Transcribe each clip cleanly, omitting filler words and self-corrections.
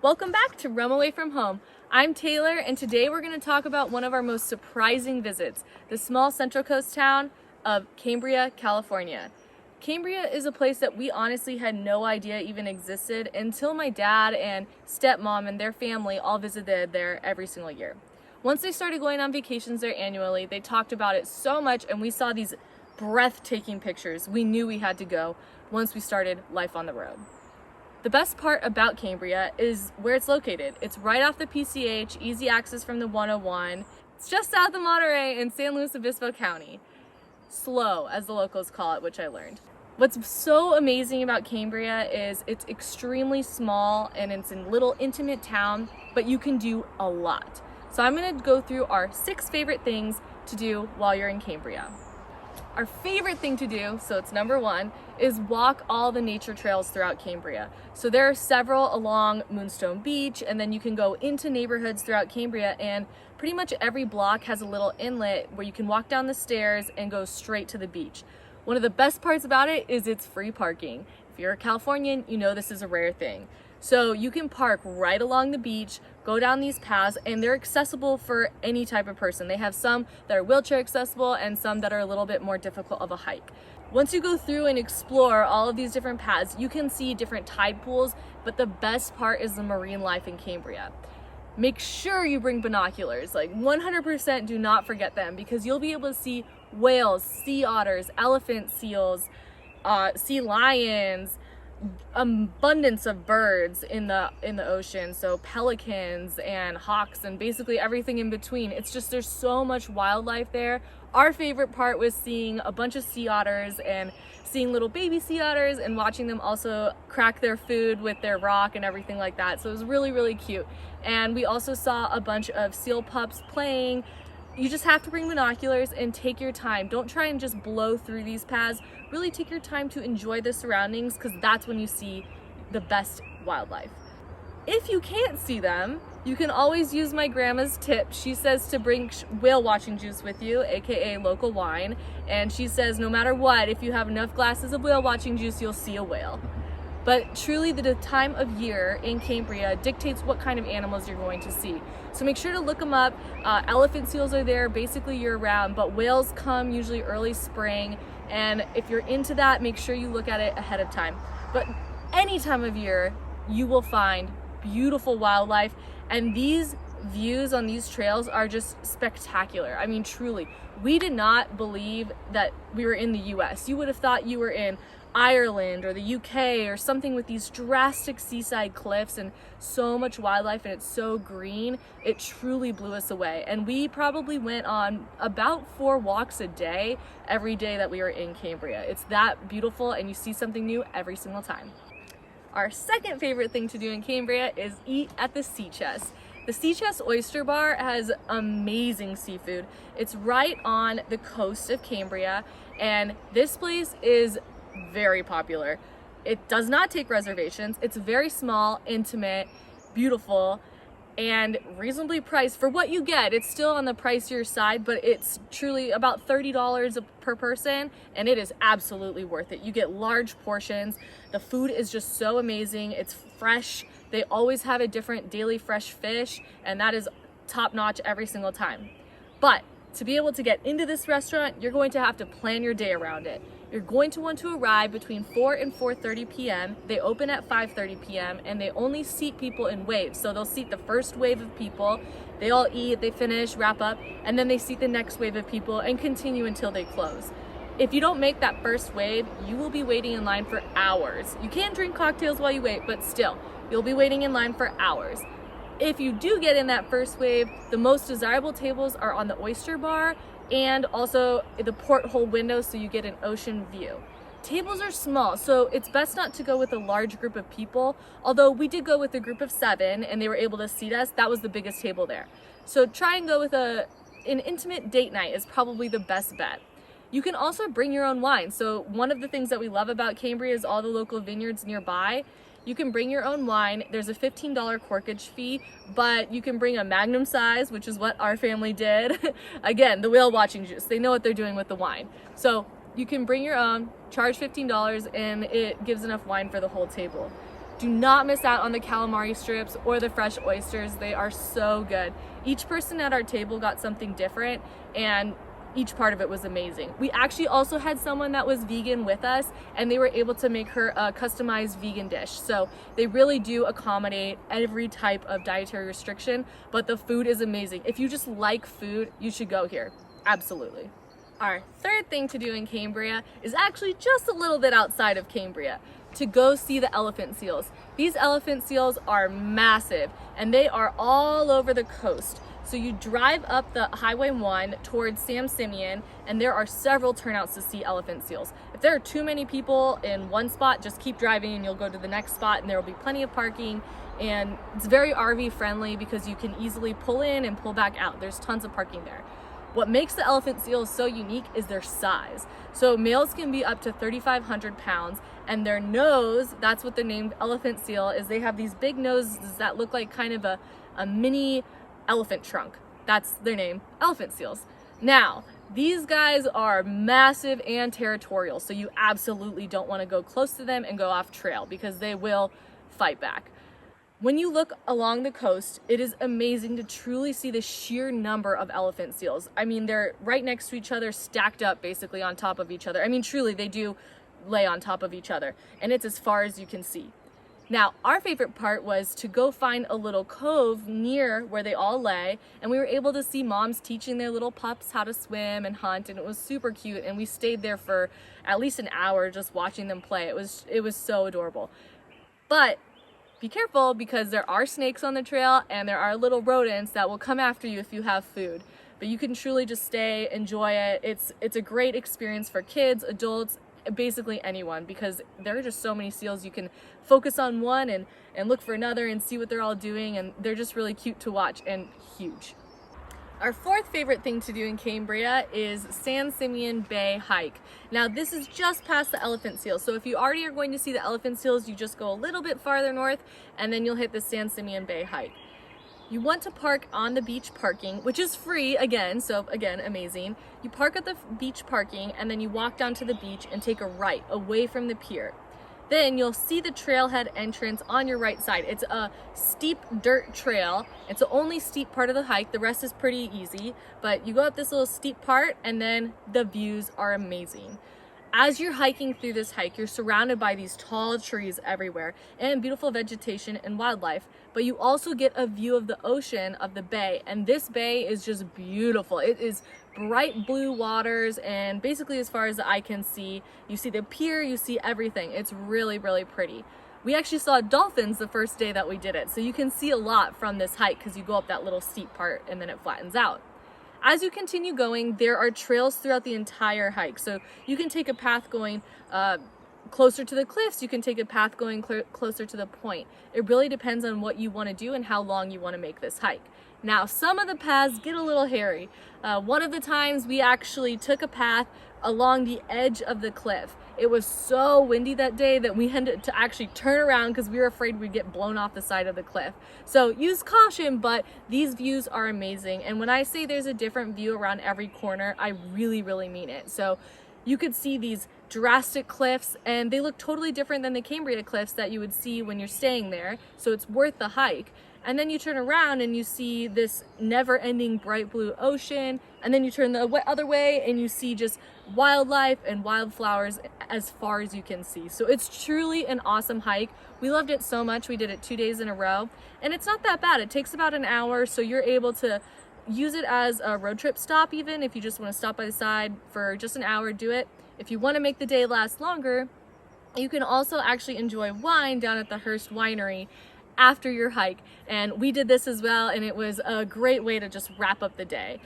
Welcome back to Rum Away From Home. I'm Taylor, and today we're going to talk about one of our most surprising visits, the small Central Coast town of Cambria, California. Cambria is a place that we honestly had no idea even existed until my dad and stepmom and their family all visited there every single year. Once they started going on vacations there annually, they talked about it so much, and we saw these breathtaking pictures. We knew we had to go once we started life on the road. The best part about Cambria is where it's located. It's right off the PCH, easy access from the 101. It's just south of Monterey in San Luis Obispo County. Slow, as the locals call it, which I learned. What's so amazing about Cambria is it's extremely small and it's a little intimate town, but you can do a lot. So I'm gonna go through our 6 favorite things to do while you're in Cambria. Our favorite thing to do, so it's number 1, is walk all the nature trails throughout Cambria. So there are several along Moonstone Beach, and then you can go into neighborhoods throughout Cambria, and pretty much every block has a little inlet where you can walk down the stairs and go straight to the beach. One of the best parts about it is it's free parking. If you're a Californian, you know this is a rare thing. So you can park right along the beach, go down these paths, and they're accessible for any type of person. They have some that are wheelchair accessible and some that are a little bit more difficult of a hike. Once you go through and explore all of these different paths, you can see different tide pools, but the best part is the marine life in Cambria. Make sure you bring binoculars, like 100% do not forget them, because you'll be able to see whales, sea otters, elephant seals, sea lions, abundance of birds in the ocean, so pelicans and hawks and basically everything in between. It's just, there's so much wildlife there. Our favorite part was seeing a bunch of sea otters and seeing little baby sea otters and watching them also crack their food with their rock and everything like that. So it was really, really cute. And we also saw a bunch of seal pups playing. You just have to bring binoculars and take your time. Don't try and just blow through these paths. Really take your time to enjoy the surroundings, because that's when you see the best wildlife. If you can't see them, you can always use my grandma's tip. She says to bring whale watching juice with you, aka local wine. And she says no matter what, if you have enough glasses of whale watching juice, you'll see a whale. But truly the time of year in Cambria dictates what kind of animals you're going to see. So make sure to look them up. Elephant seals are there basically year round, but whales come usually early spring. And if you're into that, make sure you look at it ahead of time. But any time of year, you will find beautiful wildlife, and these views on these trails are just spectacular. I mean, truly, we did not believe that we were in the US. You would have thought you were in Ireland or the UK or something with these drastic seaside cliffs and so much wildlife, and it's so green. It truly blew us away, and we probably went on about 4 walks a day every day that we were in Cambria. It's that beautiful, and you see something new every single time. Our second favorite thing to do in Cambria is eat at the Sea Chest. The Sea Chest Oyster Bar has amazing seafood. It's right on the coast of Cambria, and this place is very popular. It does not take reservations. It's very small, intimate, beautiful, and reasonably priced for what you get. It's still on the pricier side, but it's truly about $30 per person, and it is absolutely worth it. You get large portions. The food is just so amazing. It's fresh. They always have a different daily fresh fish, and that is top notch every single time. But to be able to get into this restaurant, you're going to have to plan your day around it. You're going to want to arrive between 4 and 4:30 p.m. They open at 5:30 p.m. and they only seat people in waves. So they'll seat the first wave of people, they all eat, they finish, wrap up, and then they seat the next wave of people and continue until they close. If you don't make that first wave, you will be waiting in line for hours. You can drink cocktails while you wait, but still, you'll be waiting in line for hours. If you do get in that first wave, the most desirable tables are on the oyster bar and also the porthole window, so you get an ocean view. Tables are small, so it's best not to go with a large group of people, although we did go with a group of 7 and they were able to seat us. That was the biggest table there. So try and go with an intimate date night is probably the best bet. You can also bring your own wine. So one of the things that we love about Cambria is all the local vineyards nearby. You can bring your own wine. There's a $15 corkage fee, but you can bring a magnum size, which is what our family did. Again, the whale watching juice. They know what they're doing with the wine. So you can bring your own, charge $15, and it gives enough wine for the whole table. Do not miss out on the calamari strips or the fresh oysters. They are so good. Each person at our table got something different, and each part of it was amazing. We actually also had someone that was vegan with us, and they were able to make her a customized vegan dish. So they really do accommodate every type of dietary restriction, but the food is amazing. If you just like food, you should go here. Absolutely. Our third thing to do in Cambria is actually just a little bit outside of Cambria, to go see the elephant seals. These elephant seals are massive, and they are all over the coast. So you drive up the Highway 1 towards San Simeon, and there are several turnouts to see elephant seals. If there are too many people in one spot, just keep driving and you'll go to the next spot, and there will be plenty of parking. And it's very RV friendly because you can easily pull in and pull back out. There's tons of parking there. What makes the elephant seals so unique is their size. So males can be up to 3,500 pounds, and their nose, that's what they're named elephant seal, is they have these big noses that look like kind of a mini elephant trunk. That's their name, elephant seals. Now, these guys are massive and territorial, so you absolutely don't want to go close to them and go off trail because they will fight back. When you look along the coast, it is amazing to truly see the sheer number of elephant seals. I mean, they're right next to each other, stacked up basically on top of each other. I mean, truly, they do lay on top of each other, and it's as far as you can see. Now, our favorite part was to go find a little cove near where they all lay, and we were able to see moms teaching their little pups how to swim and hunt, and it was super cute, and we stayed there for at least an hour just watching them play. It was so adorable. But be careful, because there are snakes on the trail, and there are little rodents that will come after you if you have food. But you can truly just stay, enjoy it. It's a great experience for kids, adults, basically anyone, because there are just so many seals. You can focus on one and look for another and see what they're all doing, and they're just really cute to watch and huge. Our fourth favorite thing to do in Cambria is San Simeon Bay hike. Now, this is just past the elephant seals, so if you already are going to see the elephant seals, you just go a little bit farther north and then you'll hit the San Simeon Bay hike. You want to park on the beach parking, which is free again, so again, amazing. You park at the beach parking, and then you walk down to the beach and take a right away from the pier. Then you'll see the trailhead entrance on your right side. It's a steep dirt trail. It's the only steep part of the hike. The rest is pretty easy, but you go up this little steep part, and then the views are amazing. As you're hiking through this hike, you're surrounded by these tall trees everywhere and beautiful vegetation and wildlife, but you also get a view of the ocean, of the bay, and this bay is just beautiful. It is bright blue waters, and basically as far as the eye can see, you see the pier, you see everything. It's really, really pretty. We actually saw dolphins the first day that we did it, so you can see a lot from this hike because you go up that little steep part and then it flattens out. As you continue going, there are trails throughout the entire hike. So you can take a path going closer to the cliffs, you can take a path going closer to the point. It really depends on what you want to do and how long you want to make this hike. Now, some of the paths get a little hairy. One of the times we actually took a path along the edge of the cliff. It was so windy that day that we had to actually turn around because we were afraid we'd get blown off the side of the cliff. So use caution, but these views are amazing. And when I say there's a different view around every corner, I really, really mean it. So you could see these drastic cliffs, and they look totally different than the Cambria cliffs that you would see when you're staying there. So it's worth the hike. And then you turn around and you see this never-ending bright blue ocean, and then you turn the other way and you see just wildlife and wildflowers as far as you can see. So it's truly an awesome hike. We loved it so much. We did it 2 days in a row, and it's not that bad. It takes about an hour, so you're able to use it as a road trip stop. Even if you just want to stop by the side for just an hour, do it. If you want to make the day last longer, you can also actually enjoy wine down at the Hearst Winery after your hike, and we did this as well, and it was a great way to just wrap up the day.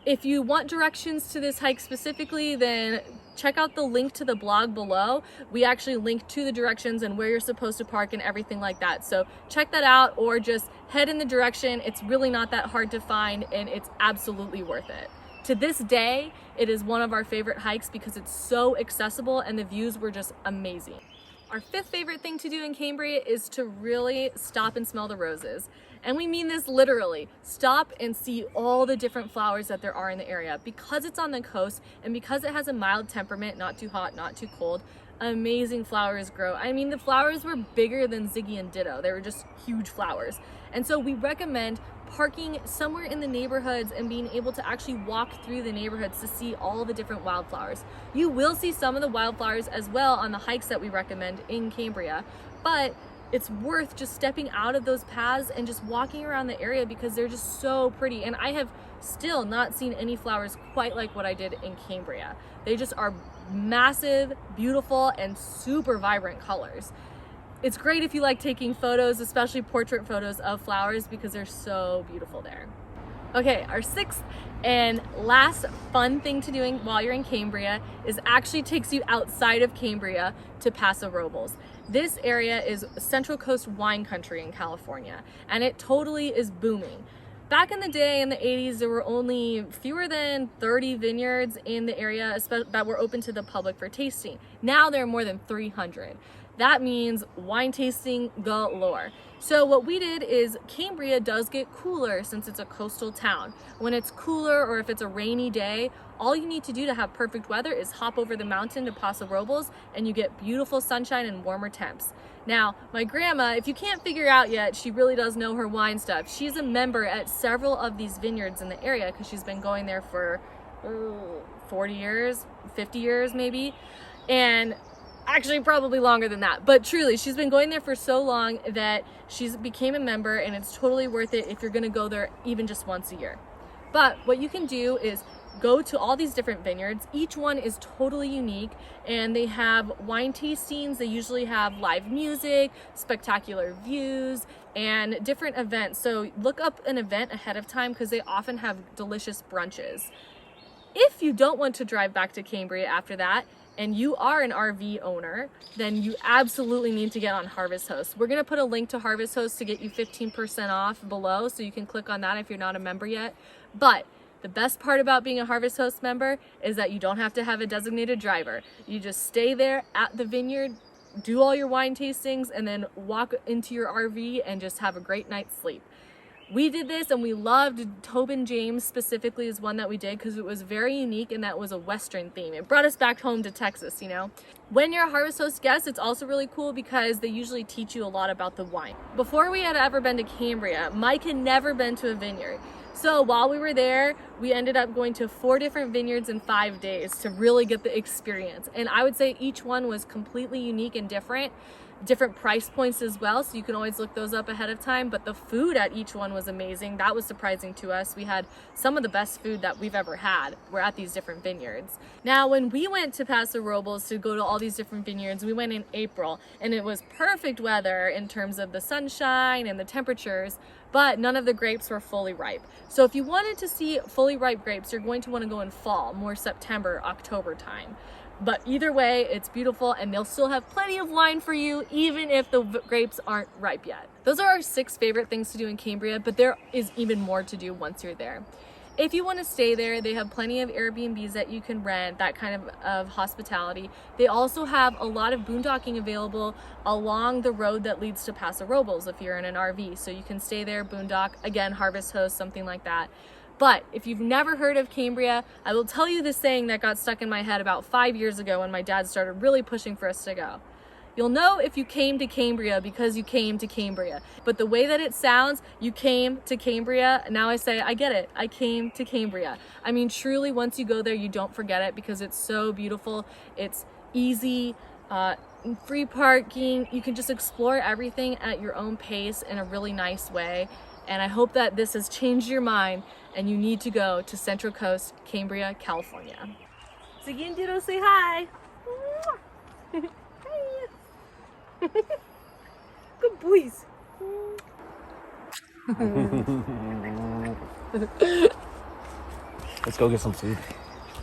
If you want directions to this hike specifically, then check out the link to the blog below. We actually link to the directions and where you're supposed to park and everything like that. So check that out, or just head in the direction. It's really not that hard to find, and it's absolutely worth it. To this day, it is one of our favorite hikes because it's so accessible and the views were just amazing. Our fifth favorite thing to do in Cambria is to really stop and smell the roses. And we mean this literally. Stop and see all the different flowers that there are in the area. Because it's on the coast and because it has a mild temperament, not too hot, not too cold, amazing flowers grow. I mean, the flowers were bigger than Ziggy and Ditto. They were just huge flowers. And so we recommend parking somewhere in the neighborhoods and being able to actually walk through the neighborhoods to see all the different wildflowers. You will see some of the wildflowers as well on the hikes that we recommend in Cambria, but it's worth just stepping out of those paths and just walking around the area because they're just so pretty. And I have still not seen any flowers quite like what I did in Cambria. They just are massive, beautiful, and super vibrant colors. It's great if you like taking photos, especially portrait photos of flowers, because they're so beautiful there. Okay, our sixth and last fun thing to do while you're in Cambria is actually takes you outside of Cambria to Paso Robles. This area is Central Coast wine country in California, and it totally is booming. Back in the day, in the 80s, there were only fewer than 30 vineyards in the area that were open to the public for tasting. Now there are more than 300. That means wine tasting galore. So what we did is Cambria does get cooler since it's a coastal town. When it's cooler or if it's a rainy day, all you need to do to have perfect weather is hop over the mountain to Paso Robles and you get beautiful sunshine and warmer temps. Now, my grandma, if you can't figure out yet, she really does know her wine stuff. She's a member at several of these vineyards in the area because she's been going there for 40 years, 50 years maybe. And actually probably longer than that, but truly she's been going there for so long that she's became a member, and it's totally worth it if you're going to go there even just once a year. But what you can do is go to all these different vineyards. Each one is totally unique, and they have wine tastings. They usually have live music, spectacular views, and different events. So look up an event ahead of time because they often have delicious brunches. If you don't want to drive back to Cambria after that, and you are an RV owner, then you absolutely need to get on Harvest Host. We're gonna put a link to Harvest Host to get you 15% off below, so you can click on that if you're not a member yet. But the best part about being a Harvest Host member is that you don't have to have a designated driver. You just stay there at the vineyard, do all your wine tastings, and then walk into your RV and just have a great night's sleep. We did this and we loved Tobin James specifically is one that we did because it was very unique and that was a Western theme. It brought us back home to Texas, you know. When you're a Harvest Host guest, it's also really cool because they usually teach you a lot about the wine. Before we had ever been to Cambria, Mike had never been to a vineyard. So while we were there, we ended up going to 4 different vineyards in 5 days to really get the experience. And I would say each one was completely unique and different price points as well, so you can always look those up ahead of time. But the food at each one was amazing. That was surprising to us. We had some of the best food that we've ever had. We're at these different vineyards. Now, when we went to Paso Robles to go to all these different vineyards, we went in April, and it was perfect weather in terms of the sunshine and the temperatures, but none of the grapes were fully ripe. So if you wanted to see fully ripe grapes, you're going to want to go in fall, more September, October time. But either way, it's beautiful, and they'll still have plenty of wine for you, even if the grapes aren't ripe yet. Those are our 6 favorite things to do in Cambria, but there is even more to do once you're there. If you want to stay there, they have plenty of Airbnbs that you can rent, that kind of hospitality. They also have a lot of boondocking available along the road that leads to Paso Robles if you're in an RV. So you can stay there, boondock, again, Harvest Host, something like that. But if you've never heard of Cambria, I will tell you the saying that got stuck in my head about 5 years ago when my dad started really pushing for us to go. You'll know if you came to Cambria because you came to Cambria. But the way that it sounds, you came to Cambria, now I say, I get it, I came to Cambria. I mean, truly, once you go there, you don't forget it because it's so beautiful. It's easy, free parking. You can just explore everything at your own pace in a really nice way. And I hope that this has changed your mind and you need to go to Central Coast, Cambria, California. Ziggy and Ditto, say hi. Good boys. Let's go get some food.